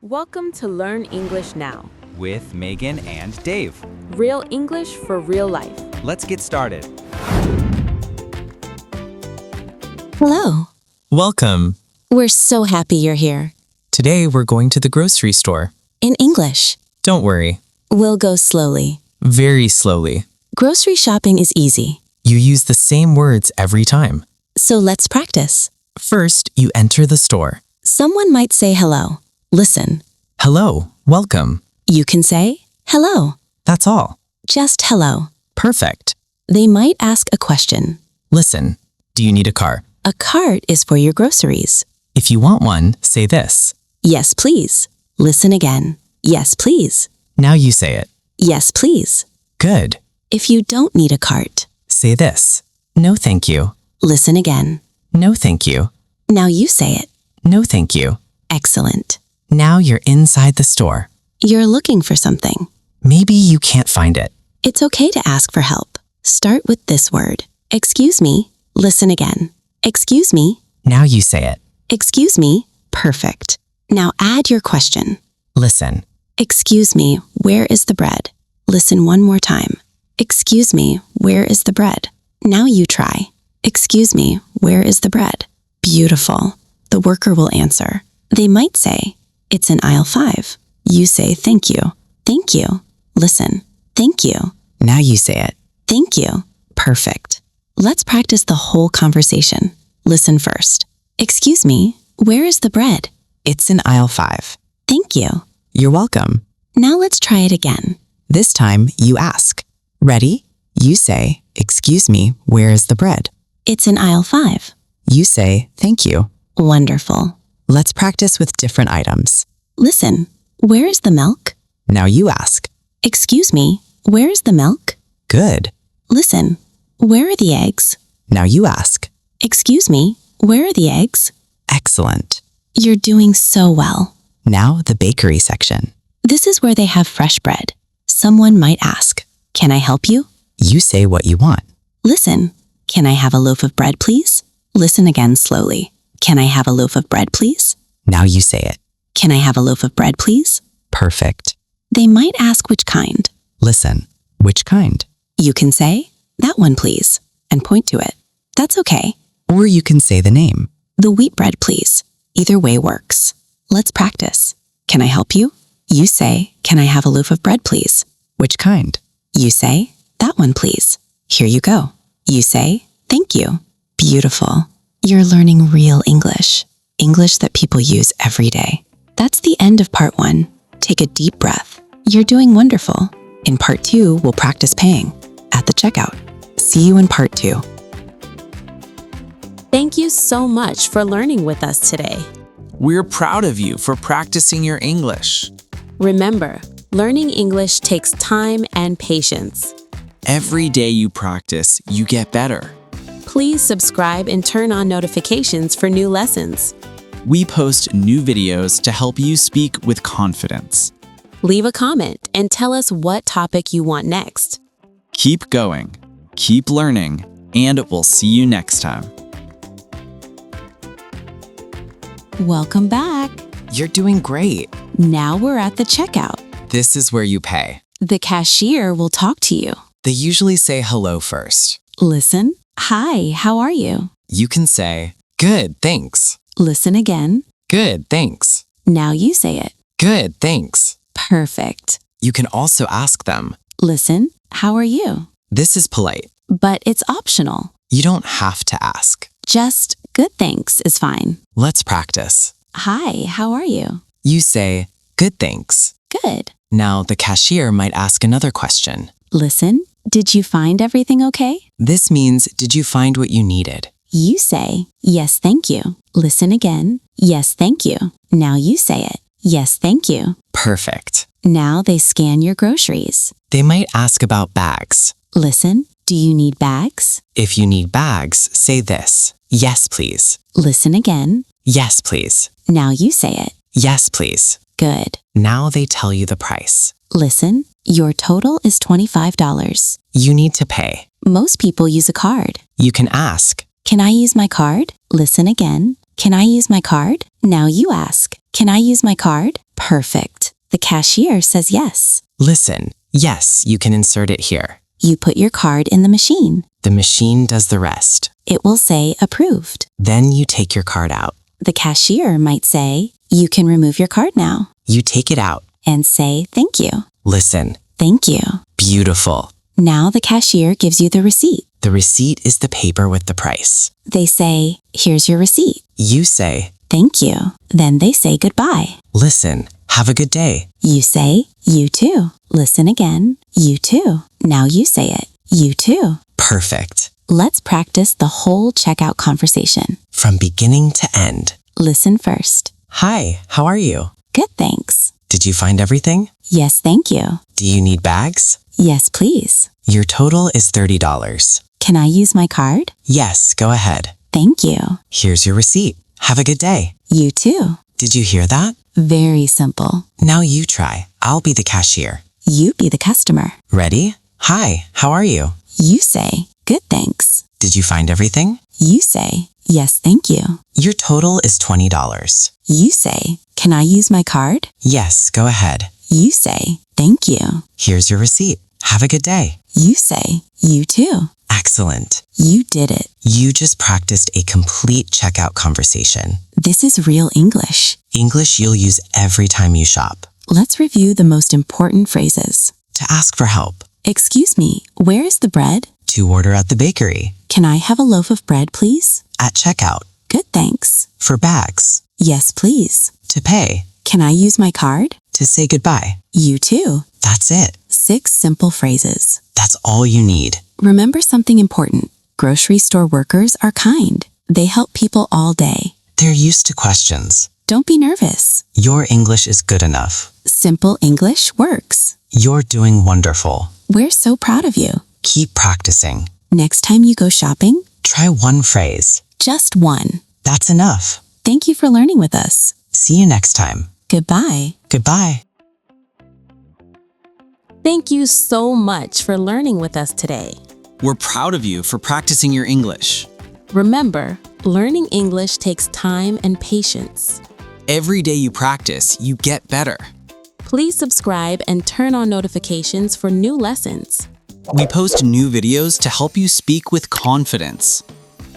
Welcome to Learn English Now. With Megan and Dave. Real English for real life. Let's get started. Hello. Welcome. We're so happy you're here. Today we're going to the grocery store. In English, Don't worry, we'll go slowly. very slowly. Grocery shopping is easy, You use the same words every time. so let's practice. First, you enter the store. Someone might say hello. Listen. Hello, welcome. You can say hello. That's all. Just hello. Perfect. They might ask a question. Listen, do you need a car? A cart is for your groceries. If you want one, say this. Yes, please. Listen again. Yes, please. Now you say it. Yes, please. Good. If you don't need a cart, Say this. No, thank you. listen again. No, thank you. Now you say it. No, thank you. Excellent. Now you're inside the store. You're looking for something. Maybe you can't find it. It's okay to ask for help. Start with this word. Excuse me. Listen again. Excuse me. Now you say it. Excuse me. Perfect. Now add your question. Listen. Excuse me. Where is the bread? Listen one more time. Excuse me. Where is the bread? Now you try. Excuse me. Where is the bread? Beautiful. The worker will answer. They might say, it's in aisle 5. You say, thank you. Thank you. Listen. Thank you. Now you say it. Thank you. Perfect. Let's practice the whole conversation. Listen first. Excuse me, where is the bread? It's in aisle 5. Thank you. You're welcome. Now let's try it again. This time you ask. Ready? You say, excuse me, where is the bread? It's in aisle 5. You say, thank you. Wonderful. Let's practice with different items. Listen, where is the milk? Now you ask. Excuse me, where is the milk? Good. Listen, where are the eggs? Now you ask. Excuse me, where are the eggs? Excellent. You're doing so well. Now the bakery section. This is where they have fresh bread. Someone might ask, can I help you? You say what you want. Listen, can I have a loaf of bread, please? Listen again slowly. Can I have a loaf of bread, please? Now you say it. Can I have a loaf of bread, please? Perfect. They might ask which kind. Listen. Which kind? You can say, that one, please, and point to it. That's okay. Or you can say the name. The wheat bread, please. Either way works. Let's practice. Can I help you? You say, can I have a loaf of bread, please? Which kind? You say, that one, please. Here you go. You say, thank you. Beautiful. You're learning real English. English that people use every day. That's the end of part 1. Take a deep breath. You're doing wonderful. In part 2, we'll practice paying at the checkout. See you in part 2. Thank you so much for learning with us today. We're proud of you for practicing your English. Remember, learning English takes time and patience. Every day you practice, you get better. Please subscribe and turn on notifications for new lessons. We post new videos to help you speak with confidence. Leave a comment and tell us what topic you want next. Keep going, keep learning, and we'll see you next time. Welcome back. You're doing great. Now we're at the checkout. This is where you pay. The cashier will talk to you. They usually say hello first. Listen. Hi, how are you? You can say, good, thanks. Listen again. Good, thanks. Now you say it. Good, thanks. Perfect. You can also ask them. Listen, how are you? This is polite. But it's optional. You don't have to ask. Just good thanks is fine. Let's practice. Hi, how are you? You say, good, thanks. Good. Now the cashier might ask another question. Listen, did you find everything okay? This means, did you find what you needed? You say, yes, thank you. Listen again. Yes, thank you. Now you say it. Yes, thank you. Perfect. Now they scan your groceries. They might ask about bags. Listen, do you need bags? If you need bags, say this. Yes, please. Listen again. Yes, please. Now you say it. Yes, please. Good. Now they tell you the price. Listen, your total is $25. You need to pay. Most people use a card. You can ask. Can I use my card? Listen again. Can I use my card? Now you ask, can I use my card? Perfect. The cashier says yes. Listen, yes, you can insert it here. You put your card in the machine. The machine does the rest. It will say approved. Then you take your card out. The cashier might say, you can remove your card now, You take it out. and say thank you. Listen, Thank you. beautiful. Now the cashier gives you the receipt. The receipt is the paper with the price. They say, here's your receipt. You say, Thank you. Then they say goodbye. listen, have a good day. You say, you too. Listen again. You too. Now you say it. You too. Perfect. Let's practice the whole checkout conversation. From beginning to end. Listen first. Hi, how are you? Good, thanks. Did you find everything? Yes, thank you. Do you need bags? Yes, please. Your total is $30. Can I use my card? Yes, go ahead. Thank you. Here's your receipt. Have a good day. You too. Did you hear that? Very simple. Now you try. I'll be the cashier. You be the customer. Ready? Hi, how are you? You say, good, thanks. Did you find everything? You say, yes, thank you. Your total is $20. You say, can I use my card? Yes, go ahead. You say, thank you. Here's your receipt. Have a good day. You say, you too. Excellent. You did it. You just practiced a complete checkout conversation. This is real English. English you'll use every time you shop. Let's review the most important phrases. To ask for help. Excuse me, where is the bread? To order at the bakery. Can I have a loaf of bread, please? At checkout. Good, thanks. For bags. Yes, please. To pay. Can I use my card? To say goodbye. You too. That's it. 6 simple phrases. That's all you need. Remember something important. Grocery store workers are kind. They help people all day. They're used to questions. Don't be nervous. Your English is good enough. Simple English works. You're doing wonderful. We're so proud of you. Keep practicing. Next time you go shopping, Try one phrase. just one. That's enough. Thank you for learning with us. See you next time. Goodbye. Goodbye. Thank you so much for learning with us today. We're proud of you for practicing your English. Remember, learning English takes time and patience. Every day you practice, you get better. Please subscribe and turn on notifications for new lessons. We post new videos to help you speak with confidence.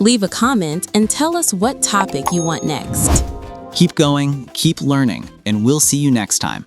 Leave a comment and tell us what topic you want next. Keep going, keep learning, and we'll see you next time.